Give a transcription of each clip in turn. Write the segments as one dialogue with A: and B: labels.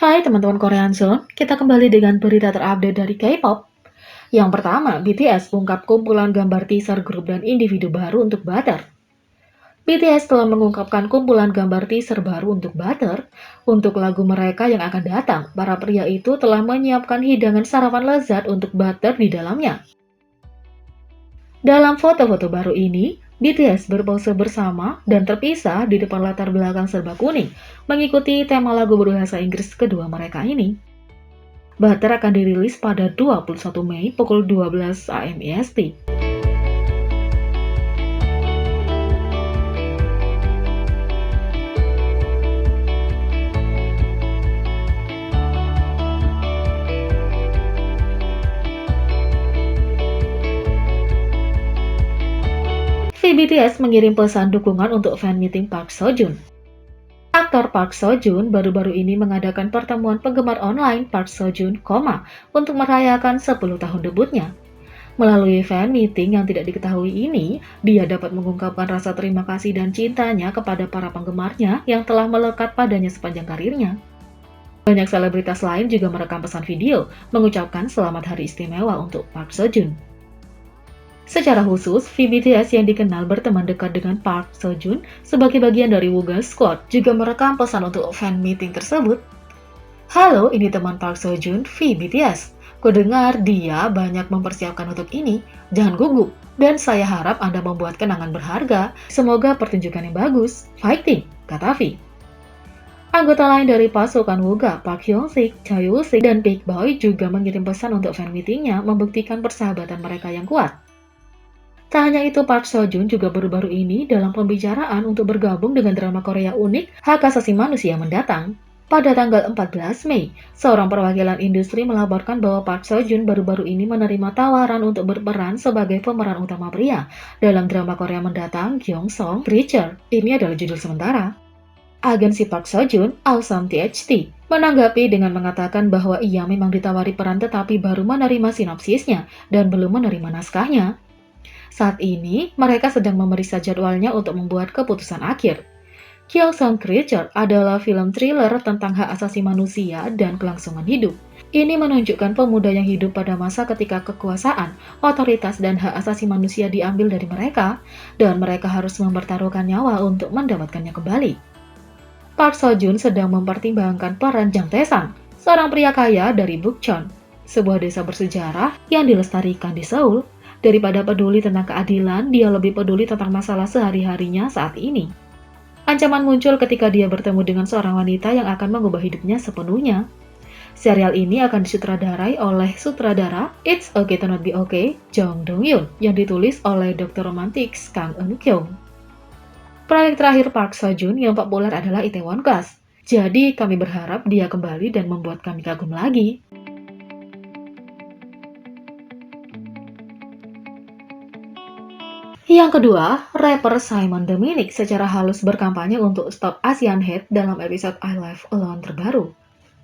A: Hai teman-teman Korean Zone, kita kembali dengan berita terupdate dari K-pop. Yang pertama, BTS ungkap kumpulan gambar teaser grup dan individu baru untuk Butter. BTS telah mengungkapkan kumpulan gambar teaser baru untuk Butter. Untuk lagu mereka yang akan datang, para pria itu telah menyiapkan hidangan sarapan lezat untuk Butter di dalamnya. Dalam foto-foto baru ini, BTS berpose bersama dan terpisah di depan latar belakang serba kuning, mengikuti tema lagu berbahasa Inggris kedua mereka ini. Butter akan dirilis pada 21 Mei pukul 12 AM EST. VBTS mengirim pesan dukungan untuk fan meeting Park Seo-joon. Aktor Park Seo-joon baru-baru ini mengadakan pertemuan penggemar online Park Seo-joon, untuk merayakan 10 tahun debutnya. Melalui fan meeting yang tidak diketahui ini, dia dapat mengungkapkan rasa terima kasih dan cintanya kepada para penggemarnya yang telah melekat padanya sepanjang karirnya. Banyak selebritas lain juga merekam pesan video, mengucapkan selamat hari istimewa untuk Park Seo-joon. Secara khusus, VBTS yang dikenal berteman dekat dengan Park Seo-joon sebagai bagian dari Wooga Squad juga merekam pesan untuk fan meeting tersebut. Halo, ini teman Park Seo-joon, VBTS. Kudengar dia banyak mempersiapkan untuk ini. Jangan gugup, dan saya harap Anda membuat kenangan berharga. Semoga pertunjukan yang bagus. Fighting, kata V. Anggota lain dari pasukan Wooga, Park Hyung-sik, Cha Woo-sik, dan Big Boy juga mengirim pesan untuk fan meetingnya membuktikan persahabatan mereka yang kuat. Tak hanya itu, Park Seo-joon juga baru-baru ini dalam pembicaraan untuk bergabung dengan drama Korea unik Hak Asasi Manusia mendatang. Pada tanggal 14 Mei, seorang perwakilan industri melaporkan bahwa Park Seo-joon baru-baru ini menerima tawaran untuk berperan sebagai pemeran utama pria dalam drama Korea mendatang Gyeongsong Creature. Ini adalah judul sementara. Agensi Park Seo-joon, Awesome THT, menanggapi dengan mengatakan bahwa ia memang ditawari peran tetapi baru menerima sinopsisnya dan belum menerima naskahnya. Saat ini, mereka sedang memeriksa jadwalnya untuk membuat keputusan akhir. Gyeongsong Creature adalah film thriller tentang hak asasi manusia dan kelangsungan hidup. Ini menunjukkan pemuda yang hidup pada masa ketika kekuasaan, otoritas, dan hak asasi manusia diambil dari mereka, dan mereka harus mempertaruhkan nyawa untuk mendapatkannya kembali. Park Seo-joon sedang mempertimbangkan peran Jang Tae-sang, seorang pria kaya dari Bukchon, sebuah desa bersejarah yang dilestarikan di Seoul. Daripada peduli tentang keadilan, dia lebih peduli tentang masalah sehari-harinya saat ini. Ancaman muncul ketika dia bertemu dengan seorang wanita yang akan mengubah hidupnya sepenuhnya. Serial ini akan disutradarai oleh sutradara It's Okay to Not Be Okay, Jong Dong-yoon, yang ditulis oleh Dr. Romantics Kang Eun-kyung. Proyek terakhir Park Seo-joon yang populer adalah Itaewon Class. Jadi kami berharap dia kembali dan membuat kami kagum lagi. Yang kedua, rapper Simon Dominic secara halus berkampanye untuk stop Asian Hate dalam episode I Live Alone terbaru.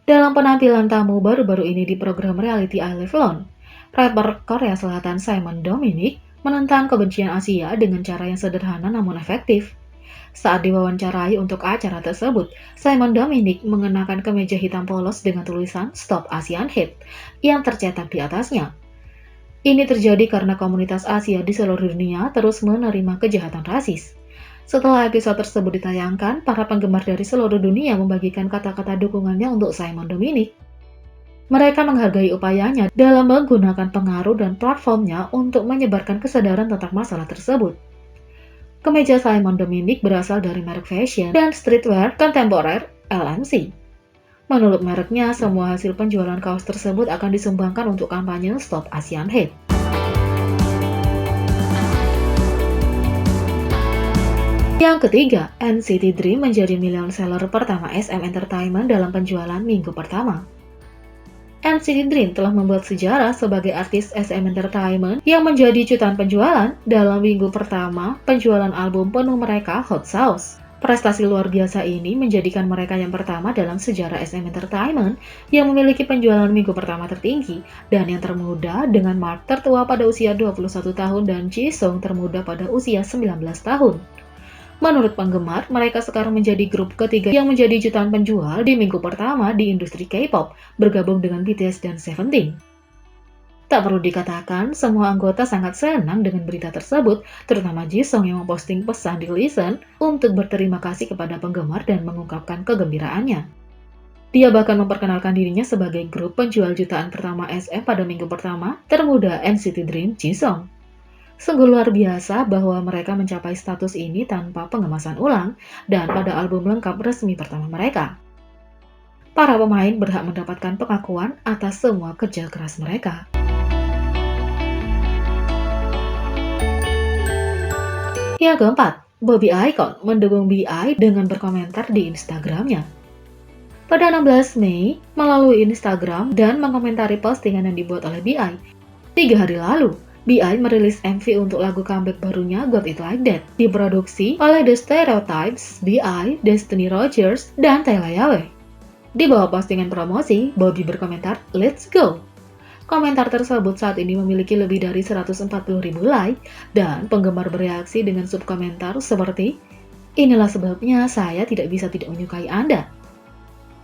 A: Dalam penampilan tamu baru-baru ini di program reality I Live Alone, rapper Korea Selatan Simon Dominic menentang kebencian Asia dengan cara yang sederhana namun efektif. Saat diwawancarai untuk acara tersebut, Simon Dominic mengenakan kemeja hitam polos dengan tulisan Stop Asian Hate yang tercetak di atasnya. Ini terjadi karena komunitas Asia di seluruh dunia terus menerima kejahatan rasis. Setelah episode tersebut ditayangkan, para penggemar dari seluruh dunia membagikan kata-kata dukungannya untuk Simon Dominic. Mereka menghargai upayanya dalam menggunakan pengaruh dan platformnya untuk menyebarkan kesadaran tentang masalah tersebut. Kemeja Simon Dominic berasal dari merek fashion dan streetwear kontemporer LMC. Menurut mereknya, semua hasil penjualan kaos tersebut akan disumbangkan untuk kampanye Stop Asian Hate. Yang ketiga, NCT Dream menjadi million seller pertama SM Entertainment dalam penjualan minggu pertama. NCT Dream telah membuat sejarah sebagai artis SM Entertainment yang menjadi jutaan penjualan dalam minggu pertama penjualan album penuh mereka Hot Sauce. Prestasi luar biasa ini menjadikan mereka yang pertama dalam sejarah SM Entertainment yang memiliki penjualan minggu pertama tertinggi dan yang termuda dengan Mark tertua pada usia 21 tahun dan Jisung termuda pada usia 19 tahun. Menurut penggemar, mereka sekarang menjadi grup ketiga yang menjadi jutaan penjual di minggu pertama di industri K-pop, bergabung dengan BTS dan Seventeen. Tak perlu dikatakan, semua anggota sangat senang dengan berita tersebut, terutama Jisung yang memposting pesan di Listen untuk berterima kasih kepada penggemar dan mengungkapkan kegembiraannya. Dia bahkan memperkenalkan dirinya sebagai grup penjual jutaan pertama SM pada minggu pertama termuda NCT Dream Jisung. Sungguh luar biasa bahwa mereka mencapai status ini tanpa pengemasan ulang dan pada album lengkap resmi pertama mereka. Para pemain berhak mendapatkan pengakuan atas semua kerja keras mereka. Yang keempat, Bobby Icon mendukung BI dengan berkomentar di Instagramnya. Pada 16 Mei, melalui Instagram dan mengomentari postingan yang dibuat oleh BI, 3 hari lalu, BI merilis MV untuk lagu comeback barunya Got It Like That, diproduksi oleh The Stereotypes, BI, Destiny Rogers, dan Taylor Yawe. Di bawah postingan promosi, Bobby berkomentar, "Let's go!" Komentar tersebut saat ini memiliki lebih dari 140.000 like, dan penggemar bereaksi dengan subkomentar seperti, "Inilah sebabnya saya tidak bisa tidak menyukai Anda."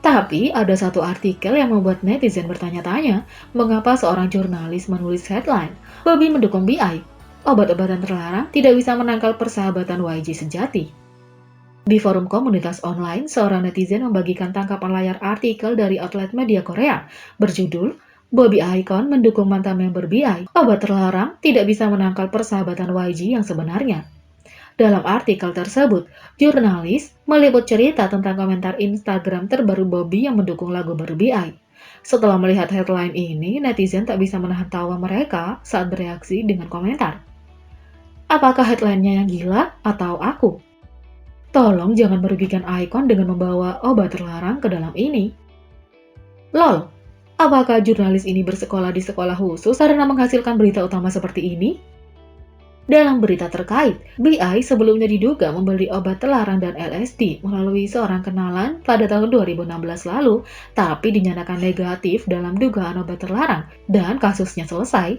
A: Tapi ada satu artikel yang membuat netizen bertanya-tanya, mengapa seorang jurnalis menulis headline, "Bobby mendukung BI, obat-obatan terlarang tidak bisa menangkal persahabatan YG sejati." Di forum komunitas online, seorang netizen membagikan tangkapan layar artikel dari outlet media Korea, berjudul, "Bobby Icon mendukung mantan member BI, obat terlarang tidak bisa menangkal persahabatan YG yang sebenarnya." Dalam artikel tersebut, jurnalis meliput cerita tentang komentar Instagram terbaru Bobby yang mendukung lagu baru BI. Setelah melihat headline ini, netizen tak bisa menahan tawa mereka saat bereaksi dengan komentar. Apakah headline-nya yang gila atau aku? Tolong jangan merugikan Icon dengan membawa obat terlarang ke dalam ini. Lol, apakah jurnalis ini bersekolah di sekolah khusus karena menghasilkan berita utama seperti ini? Dalam berita terkait, BI sebelumnya diduga membeli obat terlarang dan LSD melalui seorang kenalan pada tahun 2016 lalu, tapi dinyatakan negatif dalam dugaan obat terlarang, dan kasusnya selesai.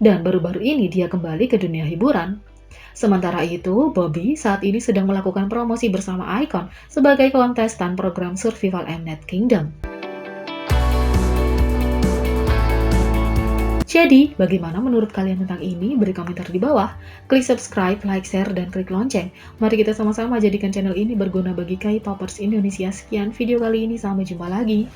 A: Dan baru-baru ini dia kembali ke dunia hiburan. Sementara itu, Bobby saat ini sedang melakukan promosi bersama Icon sebagai kontestan program Survival Mnet Kingdom. Jadi, bagaimana menurut kalian tentang ini? Beri komentar di bawah. Klik subscribe, like, share, dan klik lonceng. Mari kita sama-sama jadikan channel ini berguna bagi K-popers Indonesia. Sekian video kali ini, sampai jumpa lagi.